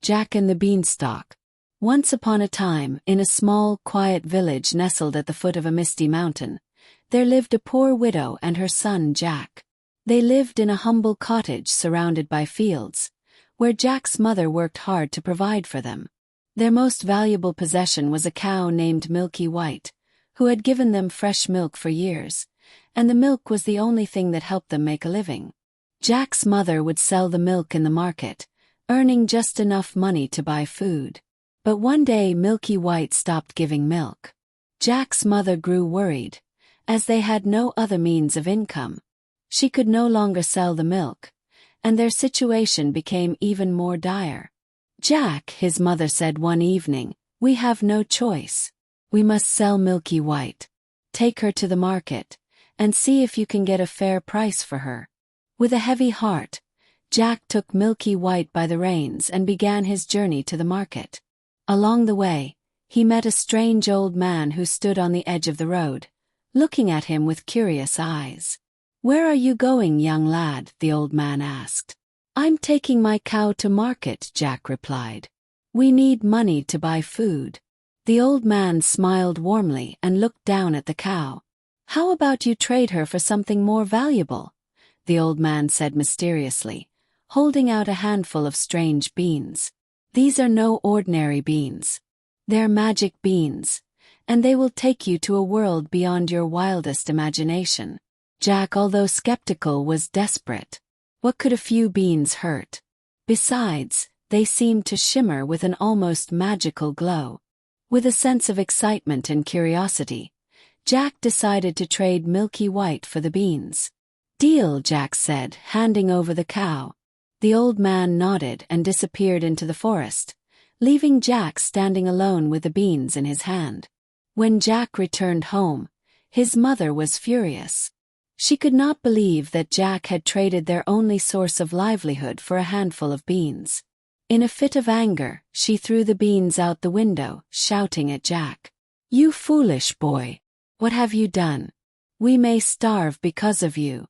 Jack and the Beanstalk. Once upon a time, in a small, quiet village nestled at the foot of a misty mountain, there lived a poor widow and her son Jack. They lived in a humble cottage surrounded by fields, where Jack's mother worked hard to provide for them. Their most valuable possession was a cow named Milky White, who had given them fresh milk for years, and the milk was the only thing that helped them make a living. Jack's mother would sell the milk in the market, earning just enough money to buy food. But one day Milky White stopped giving milk. Jack's mother grew worried, as they had no other means of income. She could no longer sell the milk, and their situation became even more dire. "Jack," his mother said one evening, "we have no choice. We must sell Milky White. Take her to the market, and see if you can get a fair price for her." With a heavy heart, Jack took Milky White by the reins and began his journey to the market. Along the way, he met a strange old man who stood on the edge of the road, looking at him with curious eyes. "Where are you going, young lad?" the old man asked. "I'm taking my cow to market," Jack replied. "We need money to buy food." The old man smiled warmly and looked down at the cow. "How about you trade her for something more valuable?" the old man said mysteriously, holding out a handful of strange beans. "These are no ordinary beans. They're magic beans, and they will take you to a world beyond your wildest imagination." Jack, although skeptical, was desperate. What could a few beans hurt? Besides, they seemed to shimmer with an almost magical glow. With a sense of excitement and curiosity, Jack decided to trade Milky White for the beans. "Deal," Jack said, handing over the cow. The old man nodded and disappeared into the forest, leaving Jack standing alone with the beans in his hand. When Jack returned home, his mother was furious. She could not believe that Jack had traded their only source of livelihood for a handful of beans. In a fit of anger, she threw the beans out the window, shouting at Jack, "You foolish boy! What have you done? We may starve because of you."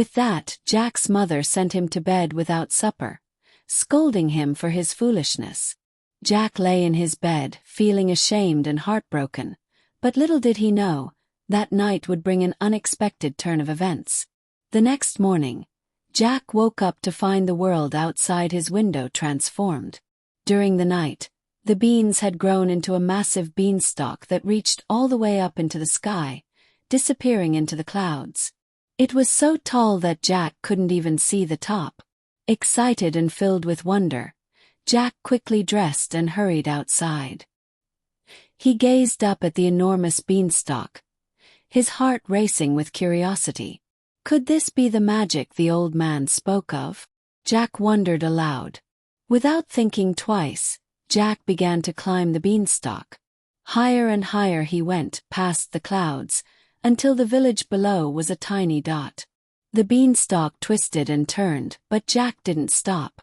With that, Jack's mother sent him to bed without supper, scolding him for his foolishness. Jack lay in his bed, feeling ashamed and heartbroken, but little did he know, that night would bring an unexpected turn of events. The next morning, Jack woke up to find the world outside his window transformed. During the night, the beans had grown into a massive beanstalk that reached all the way up into the sky, disappearing into the clouds. It was so tall that Jack couldn't even see the top. Excited and filled with wonder, Jack quickly dressed and hurried outside. He gazed up at the enormous beanstalk, his heart racing with curiosity. Could this be the magic the old man spoke of? Jack wondered aloud. Without thinking twice, Jack began to climb the beanstalk. Higher and higher he went, past the clouds, until the village below was a tiny dot. The beanstalk twisted and turned, but Jack didn't stop.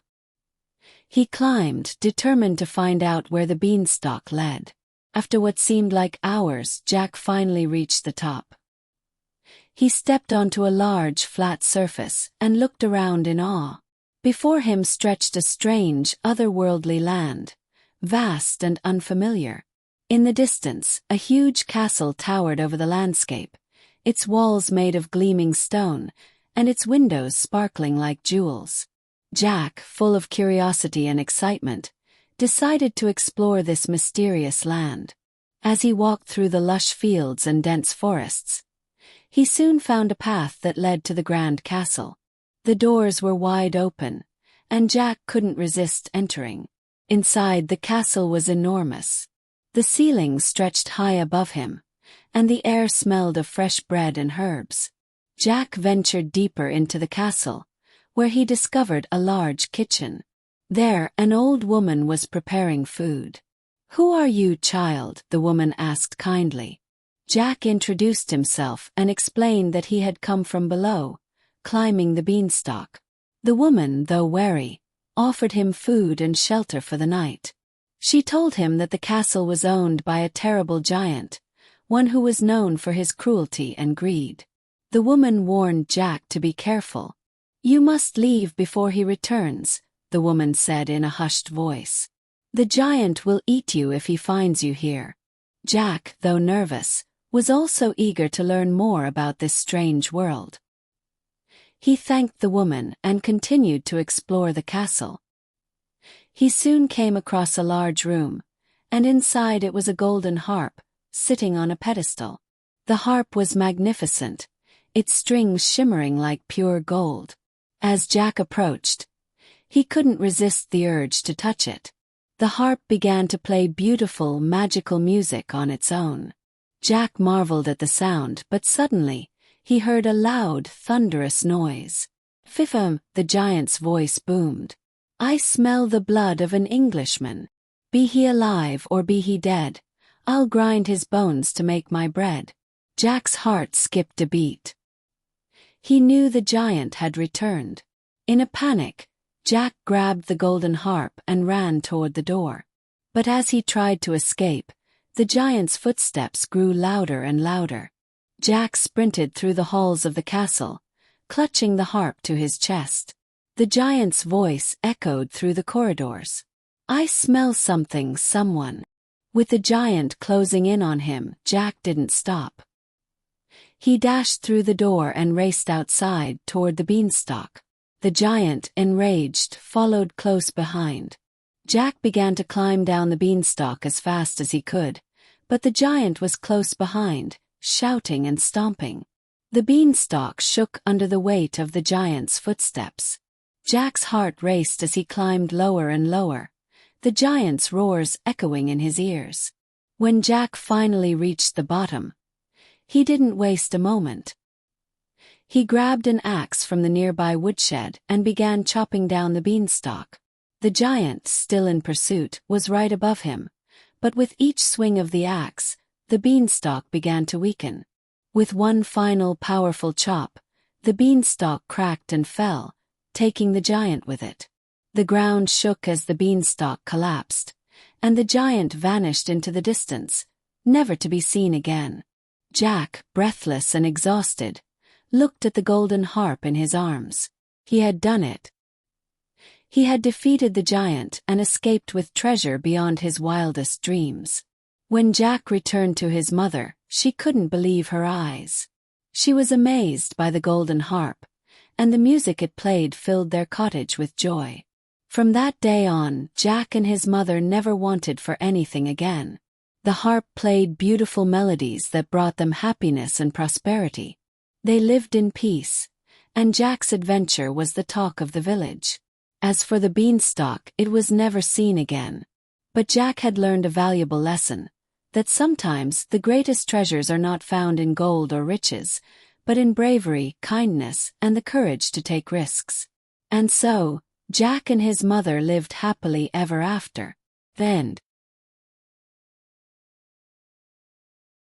He climbed, determined to find out where the beanstalk led. After what seemed like hours, Jack finally reached the top. He stepped onto a large, flat surface and looked around in awe. Before him stretched a strange, otherworldly land, vast and unfamiliar. In the distance, a huge castle towered over the landscape, its walls made of gleaming stone, and its windows sparkling like jewels. Jack, full of curiosity and excitement, decided to explore this mysterious land. As he walked through the lush fields and dense forests, he soon found a path that led to the grand castle. The doors were wide open, and Jack couldn't resist entering. Inside, the castle was enormous. The ceiling stretched high above him, and the air smelled of fresh bread and herbs. Jack ventured deeper into the castle, where he discovered a large kitchen. There, an old woman was preparing food. "Who are you, child?" the woman asked kindly. Jack introduced himself and explained that he had come from below, climbing the beanstalk. The woman, though wary, offered him food and shelter for the night. She told him that the castle was owned by a terrible giant, one who was known for his cruelty and greed. The woman warned Jack to be careful. "You must leave before he returns, the woman said in a hushed voice. "The giant will eat you if he finds you here." Jack, though nervous, was also eager to learn more about this strange world. He thanked the woman and continued to explore the castle. He soon came across a large room, and inside it was a golden harp, sitting on a pedestal. The harp was magnificent, its strings shimmering like pure gold. As Jack approached, he couldn't resist the urge to touch it. The harp began to play beautiful, magical music on its own. Jack marveled at the sound, but suddenly, he heard a loud, thunderous noise. "Fifum," the giant's voice boomed. "I smell the blood of an Englishman. Be he alive or be he dead, I'll grind his bones to make my bread." Jack's heart skipped a beat. He knew the giant had returned. In a panic, Jack grabbed the golden harp and ran toward the door. But as he tried to escape, the giant's footsteps grew louder and louder. Jack sprinted through the halls of the castle, clutching the harp to his chest. The giant's voice echoed through the corridors. "I smell something, someone." With the giant closing in on him, Jack didn't stop. He dashed through the door and raced outside toward the beanstalk. The giant, enraged, followed close behind. Jack began to climb down the beanstalk as fast as he could, but the giant was close behind, shouting and stomping. The beanstalk shook under the weight of the giant's footsteps. Jack's heart raced as he climbed lower and lower, the giant's roars echoing in his ears. When Jack finally reached the bottom, he didn't waste a moment. He grabbed an axe from the nearby woodshed and began chopping down the beanstalk. The giant, still in pursuit, was right above him, but with each swing of the axe, the beanstalk began to weaken. With one final powerful chop, the beanstalk cracked and fell, taking the giant with it. The ground shook as the beanstalk collapsed, and the giant vanished into the distance, never to be seen again. Jack, breathless and exhausted, looked at the golden harp in his arms. He had done it. He had defeated the giant and escaped with treasure beyond his wildest dreams. When Jack returned to his mother, she couldn't believe her eyes. She was amazed by the golden harp, and the music it played filled their cottage with joy. From that day on, Jack and his mother never wanted for anything again. The harp played beautiful melodies that brought them happiness and prosperity. They lived in peace, and Jack's adventure was the talk of the village. As for the beanstalk, it was never seen again. But Jack had learned a valuable lesson, that sometimes the greatest treasures are not found in gold or riches, but in bravery, kindness, and the courage to take risks. And so, Jack and his mother lived happily ever after. The end.